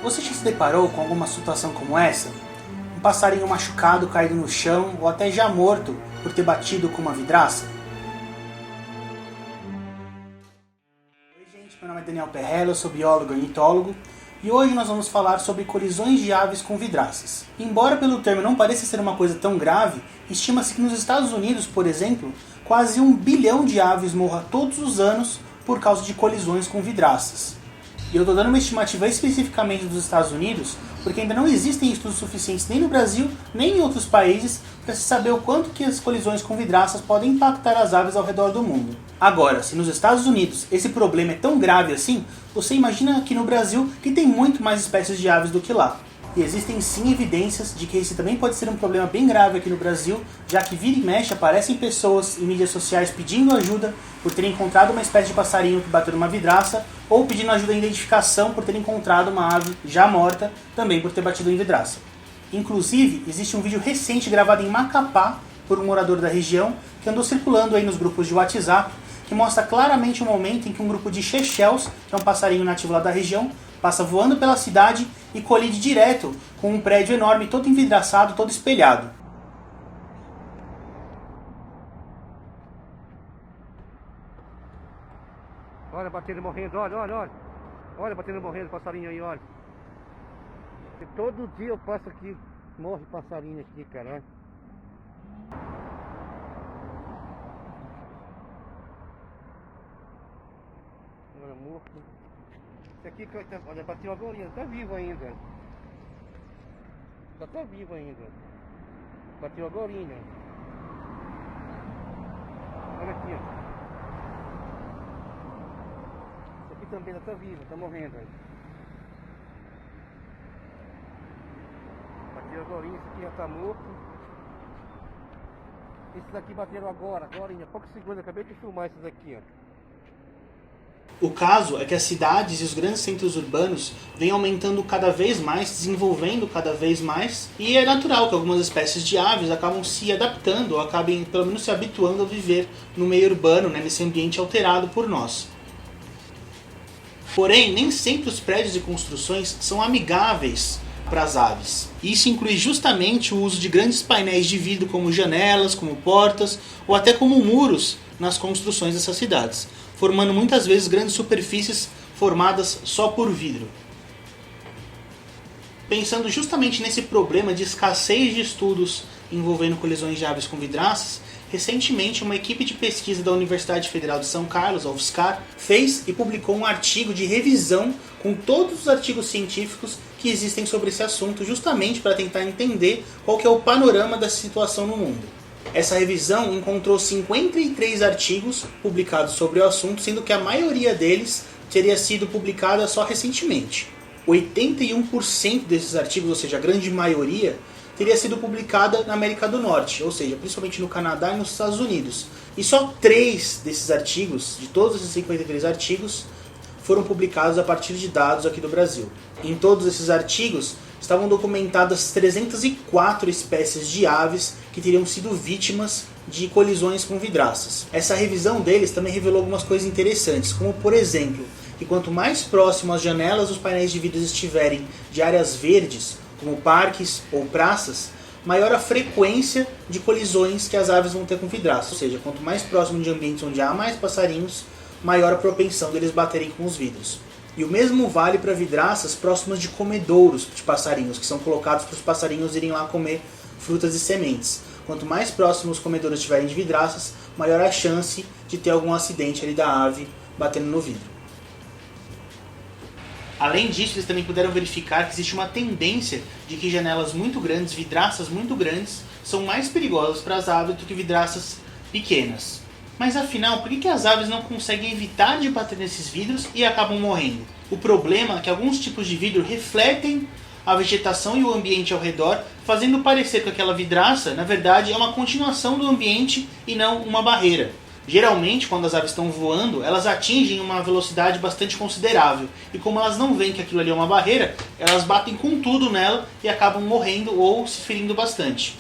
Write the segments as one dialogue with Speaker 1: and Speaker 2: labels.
Speaker 1: Você já se deparou com alguma situação como essa? Um passarinho machucado caído no chão ou até já morto por ter batido com uma vidraça? Oi gente, meu nome é Daniel Perrella, eu sou biólogo e ornitólogo e hoje nós vamos falar sobre colisões de aves com vidraças. Embora pelo termo não pareça ser uma coisa tão grave, estima-se que nos Estados Unidos, por exemplo, quase 1 bilhão de aves morram todos os anos por causa de colisões com vidraças. E eu estou dando uma estimativa especificamente dos Estados Unidos, porque ainda não existem estudos suficientes nem no Brasil, nem em outros países, para se saber o quanto que as colisões com vidraças podem impactar as aves ao redor do mundo. Agora, se nos Estados Unidos esse problema é tão grave assim, você imagina aqui no Brasil que tem muito mais espécies de aves do que lá. E existem sim evidências de que esse também pode ser um problema bem grave aqui no Brasil, já que vira e mexe aparecem pessoas em mídias sociais pedindo ajuda por terem encontrado uma espécie de passarinho que bateu numa vidraça, ou pedindo ajuda em identificação por ter encontrado uma ave já morta, também por ter batido em vidraça. Inclusive, existe um vídeo recente gravado em Macapá por um morador da região, que andou circulando aí nos grupos de WhatsApp, que mostra claramente o momento em que um grupo de chechels, que é um passarinho nativo lá da região, passa voando pela cidade e colide direto com um prédio enorme, todo envidraçado, todo espelhado.
Speaker 2: Olha, batendo morrendo, olha, olha, olha. Olha, batendo morrendo, passarinho aí, olha. E todo dia eu passo aqui, morre passarinho aqui, caralho. Olha, morto. Esse aqui, olha, bateu agora, tá vivo ainda. Tá vivo ainda. Bateu agora. Olha aqui, ó. Esse aqui também tá vivo, tá morrendo aí. Bateu agora, esse aqui já tá morto. Esses daqui bateram agora, poucos segundos, acabei de filmar esses aqui, ó.
Speaker 1: O caso é que as cidades e os grandes centros urbanos vêm aumentando cada vez mais, desenvolvendo cada vez mais, e é natural que algumas espécies de aves acabam se adaptando, ou acabem pelo menos se habituando a viver no meio urbano, né, nesse ambiente alterado por nós. Porém, nem sempre os prédios e construções são amigáveis para as aves. Isso inclui justamente o uso de grandes painéis de vidro como janelas, como portas, ou até como muros nas construções dessas cidades, formando muitas vezes grandes superfícies formadas só por vidro. Pensando justamente nesse problema de escassez de estudos envolvendo colisões de aves com vidraças, recentemente uma equipe de pesquisa da Universidade Federal de São Carlos, a UFSCar, fez e publicou um artigo de revisão com todos os artigos científicos que existem sobre esse assunto, justamente para tentar entender qual que é o panorama da situação no mundo. Essa revisão encontrou 53 artigos publicados sobre o assunto, sendo que a maioria deles teria sido publicada só recentemente. 81% desses artigos, ou seja, a grande maioria, teria sido publicada na América do Norte, ou seja, principalmente no Canadá e nos Estados Unidos. E só 3 desses artigos, de todos esses 53 artigos, foram publicados a partir de dados aqui do Brasil. Em todos esses artigos estavam documentadas 304 espécies de aves que teriam sido vítimas de colisões com vidraças. Essa revisão deles também revelou algumas coisas interessantes, como por exemplo, que quanto mais próximo as janelas dos painéis de vidro estiverem de áreas verdes, como parques ou praças, maior a frequência de colisões que as aves vão ter com vidraças. Ou seja, quanto mais próximo de ambientes onde há mais passarinhos, maior a propensão deles baterem com os vidros. E o mesmo vale para vidraças próximas de comedouros de passarinhos, que são colocados para os passarinhos irem lá comer frutas e sementes. Quanto mais próximos os comedouros estiverem de vidraças, maior a chance de ter algum acidente ali da ave batendo no vidro. Além disso, eles também puderam verificar que existe uma tendência de que janelas muito grandes, vidraças muito grandes, são mais perigosas para as aves do que vidraças pequenas. Mas afinal, por que as aves não conseguem evitar de bater nesses vidros e acabam morrendo? O problema é que alguns tipos de vidro refletem a vegetação e o ambiente ao redor, fazendo parecer que aquela vidraça, na verdade, é uma continuação do ambiente e não uma barreira. Geralmente, quando as aves estão voando, elas atingem uma velocidade bastante considerável. E como elas não veem que aquilo ali é uma barreira, elas batem com tudo nela e acabam morrendo ou se ferindo bastante.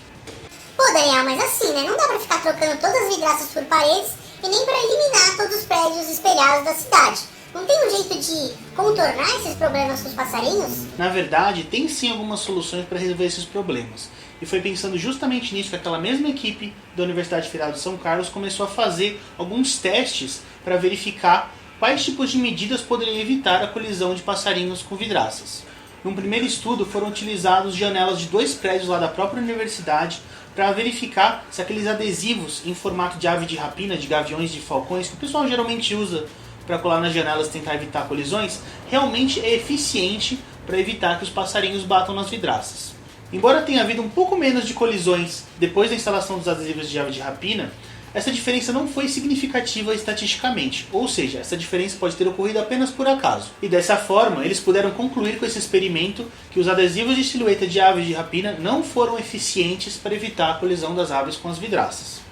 Speaker 3: Pô, Daniel, mas assim, né? Não dá pra ficar trocando todas as vidraças por paredes e nem pra eliminar todos os prédios espelhados da cidade. Não tem um jeito de contornar esses problemas com os passarinhos?
Speaker 1: Na verdade, tem sim algumas soluções para resolver esses problemas. E foi pensando justamente nisso que aquela mesma equipe da Universidade Federal de São Carlos começou a fazer alguns testes para verificar quais tipos de medidas poderiam evitar a colisão de passarinhos com vidraças. Num primeiro estudo foram utilizados janelas de 2 prédios lá da própria universidade para verificar se aqueles adesivos em formato de ave de rapina, de gaviões, de falcões, que o pessoal geralmente usa para colar nas janelas e tentar evitar colisões, realmente é eficiente para evitar que os passarinhos batam nas vidraças. Embora tenha havido um pouco menos de colisões depois da instalação dos adesivos de ave de rapina, essa diferença não foi significativa estatisticamente, ou seja, essa diferença pode ter ocorrido apenas por acaso. E dessa forma, eles puderam concluir com esse experimento que os adesivos de silhueta de aves de rapina não foram eficientes para evitar a colisão das aves com as vidraças.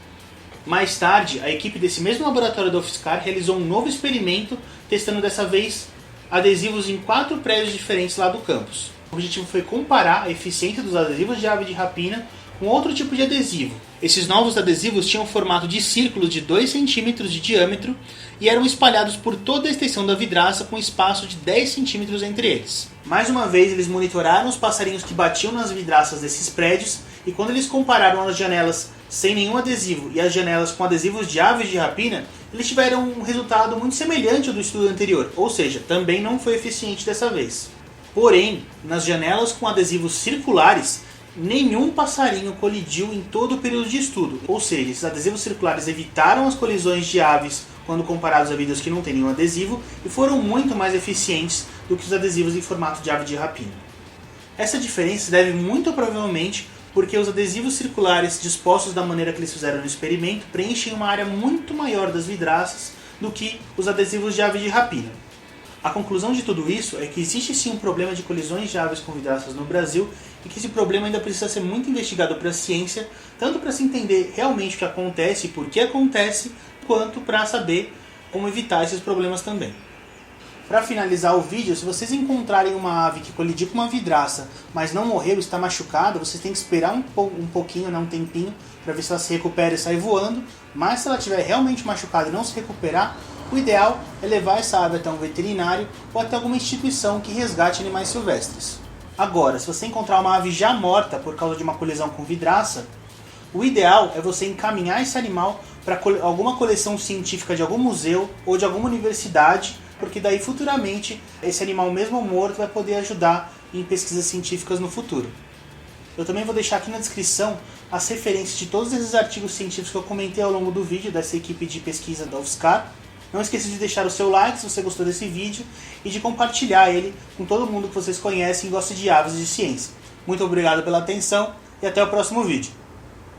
Speaker 1: Mais tarde, a equipe desse mesmo laboratório da UFSCar realizou um novo experimento, testando dessa vez adesivos em 4 prédios diferentes lá do campus. O objetivo foi comparar a eficiência dos adesivos de ave de rapina com outro tipo de adesivo. Esses novos adesivos tinham formato de círculos de 2 cm de diâmetro e eram espalhados por toda a extensão da vidraça com espaço de 10 cm entre eles. Mais uma vez, eles monitoraram os passarinhos que batiam nas vidraças desses prédios e quando eles compararam as janelas sem nenhum adesivo e as janelas com adesivos de aves de rapina, eles tiveram um resultado muito semelhante ao do estudo anterior, ou seja, também não foi eficiente dessa vez. Porém, nas janelas com adesivos circulares, nenhum passarinho colidiu em todo o período de estudo, ou seja, esses adesivos circulares evitaram as colisões de aves quando comparados a vidros que não têm nenhum adesivo e foram muito mais eficientes do que os adesivos em formato de ave de rapina. Essa diferença se deve muito provavelmente porque os adesivos circulares dispostos da maneira que eles fizeram no experimento preenchem uma área muito maior das vidraças do que os adesivos de ave de rapina. A conclusão de tudo isso é que existe sim um problema de colisões de aves com vidraças no Brasil e que esse problema ainda precisa ser muito investigado para a ciência, tanto para se entender realmente o que acontece e por que acontece, quanto para saber como evitar esses problemas também. Para finalizar o vídeo, se vocês encontrarem uma ave que colidiu com uma vidraça, mas não morreu, está machucada, vocês têm que esperar um pouquinho, um tempinho, para ver se ela se recupera e sai voando, mas se ela estiver realmente machucada e não se recuperar, o ideal é levar essa ave até um veterinário ou até alguma instituição que resgate animais silvestres. Agora, se você encontrar uma ave já morta por causa de uma colisão com vidraça, o ideal é você encaminhar esse animal para alguma coleção científica de algum museu ou de alguma universidade, porque daí futuramente esse animal mesmo morto vai poder ajudar em pesquisas científicas no futuro. Eu também vou deixar aqui na descrição as referências de todos esses artigos científicos que eu comentei ao longo do vídeo dessa equipe de pesquisa da UFSCar. Não esqueça de deixar o seu like se você gostou desse vídeo e de compartilhar ele com todo mundo que vocês conhecem e gosta de aves e de ciência. Muito obrigado pela atenção e até o próximo vídeo.